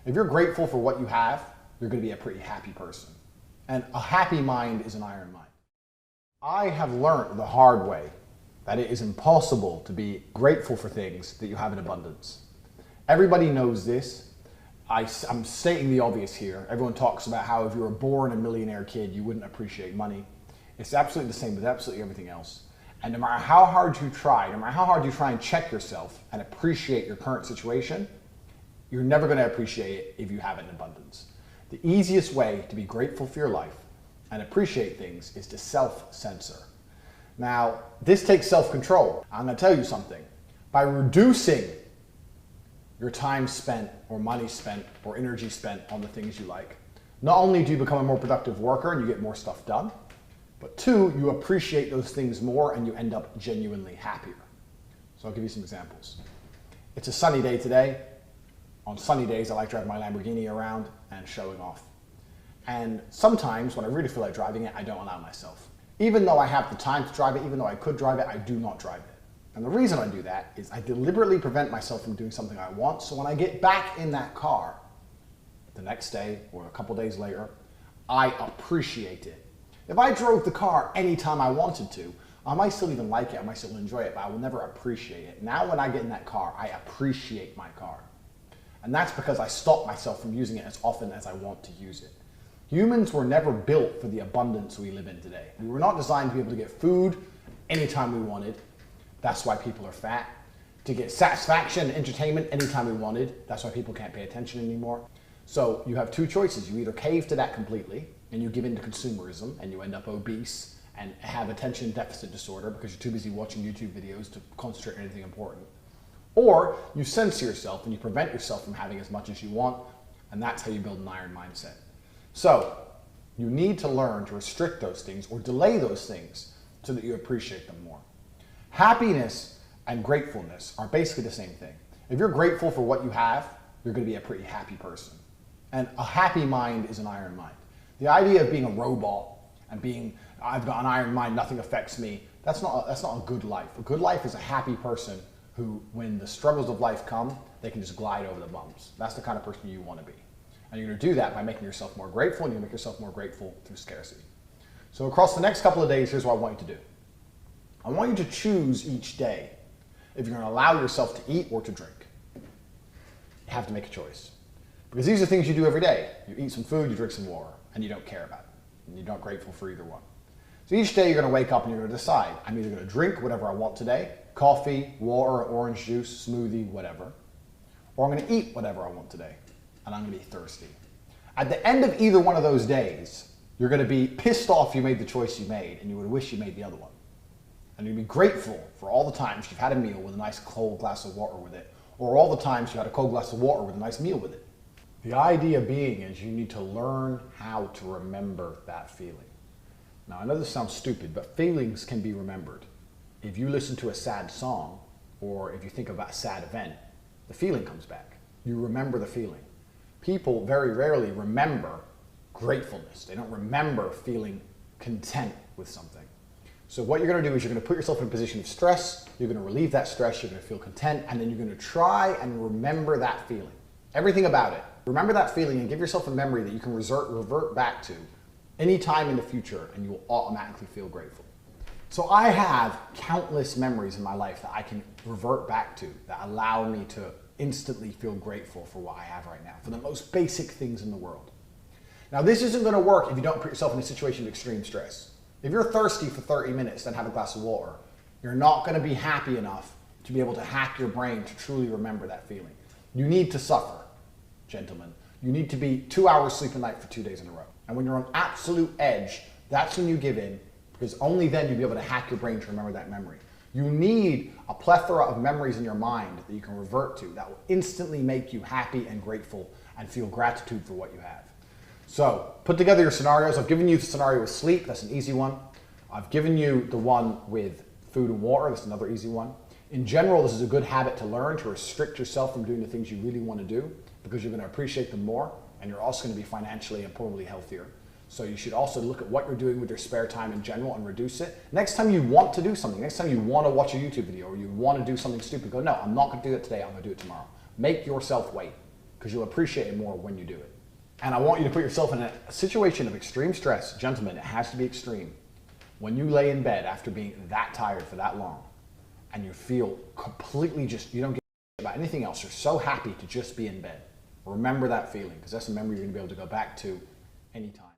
If you're grateful for what you have, you're going to be a pretty happy person. And a happy mind is an iron mind. I have learned the hard way that it is impossible to be grateful for things that you have in abundance. Everybody knows this. I'm stating the obvious here. Everyone talks about how if you were born a millionaire kid, you wouldn't appreciate money. It's absolutely the same with absolutely everything else. And no matter how hard you try, no matter how hard you try and check yourself and appreciate your current situation, you're never going to appreciate it if you have it in abundance. The easiest way to be grateful for your life and appreciate things is to self-censor. Now, this takes self-control. I'm going to tell you something. By reducing your time spent or money spent or energy spent on the things you like, not only do you become a more productive worker and you get more stuff done, but two, you appreciate those things more and you end up genuinely happier. So I'll give you some examples. It's a sunny day today. On sunny days, I like driving my Lamborghini around and showing off. And sometimes when I really feel like driving it, I don't allow myself. Even though I have the time to drive it, even though I could drive it, I do not drive it. And the reason I do that is I deliberately prevent myself from doing something I want, so when I get back in that car the next day or a couple days later, I appreciate it. If I drove the car anytime I wanted to, I might still even like it, I might still enjoy it, but I will never appreciate it. Now when I get in that car, I appreciate my car. And that's because I stop myself from using it as often as I want to use it. Humans were never built for the abundance we live in today. We were not designed to be able to get food anytime we wanted. That's why people are fat. To get satisfaction and entertainment anytime we wanted. That's why people can't pay attention anymore. So you have two choices. You either cave to that completely and you give in to consumerism and you end up obese and have attention deficit disorder because you're too busy watching YouTube videos to concentrate on anything important. Or you censor yourself and you prevent yourself from having as much as you want, and that's how you build an iron mindset. So you need to learn to restrict those things or delay those things so that you appreciate them more. Happiness and gratefulness are basically the same thing. If you're grateful for what you have, you're going to be a pretty happy person. And a happy mind is an iron mind. The idea of being a robot and being, I've got an iron mind, nothing affects me, that's not a good life. A good life is a happy person who, when the struggles of life come, they can just glide over the bumps. That's the kind of person you want to be. And you're going to do that by making yourself more grateful, and you make yourself more grateful through scarcity. So across the next couple of days, here's what I want you to do. I want you to choose each day if you're going to allow yourself to eat or to drink. You have to make a choice. Because these are things you do every day. You eat some food, you drink some water, and you don't care about it. And you're not grateful for either one. So each day you're going to wake up and you're going to decide, I'm either going to drink whatever I want today, coffee, water, orange juice, smoothie, whatever, or I'm going to eat whatever I want today, and I'm going to be thirsty. At the end of either one of those days, you're going to be pissed off you made the choice you made, and you would wish you made the other one. And you'd be grateful for all the times you've had a meal with a nice cold glass of water with it, or all the times you had a cold glass of water with a nice meal with it. The idea being is you need to learn how to remember that feeling. Now, I know this sounds stupid, but feelings can be remembered. If you listen to a sad song, or if you think about a sad event, the feeling comes back. You remember the feeling. People very rarely remember gratefulness. They don't remember feeling content with something. So what you're going to do is you're going to put yourself in a position of stress, you're going to relieve that stress, you're going to feel content, and then you're going to try and remember that feeling. Everything about it. Remember that feeling and give yourself a memory that you can revert back to any time in the future, and you will automatically feel grateful. So I have countless memories in my life that I can revert back to that allow me to instantly feel grateful for what I have right now, for the most basic things in the world. Now, this isn't going to work if you don't put yourself in a situation of extreme stress. If you're thirsty for 30 minutes, then have a glass of water. You're not going to be happy enough to be able to hack your brain to truly remember that feeling. You need to suffer, gentlemen. You need to be 2 hours sleep a night for 2 days in a row. And when you're on absolute edge, that's when you give in, because only then you'll be able to hack your brain to remember that memory. You need a plethora of memories in your mind that you can revert to that will instantly make you happy and grateful and feel gratitude for what you have. So put together your scenarios. I've given you the scenario with sleep. That's an easy one. I've given you the one with food and water. That's another easy one. In general, this is a good habit to learn, to restrict yourself from doing the things you really want to do, because you're going to appreciate them more, and you're also going to be financially and probably healthier. So you should also look at what you're doing with your spare time in general and reduce it. Next time you want to do something, next time you want to watch a YouTube video or you want to do something stupid, go, no, I'm not going to do that today, I'm going to do it tomorrow. Make yourself wait, because you'll appreciate it more when you do it. And I want you to put yourself in a situation of extreme stress. Gentlemen, it has to be extreme. When you lay in bed after being that tired for that long, and you feel completely just, you don't give a shit about anything else, you're so happy to just be in bed. Remember that feeling, because that's a memory you're going to be able to go back to anytime.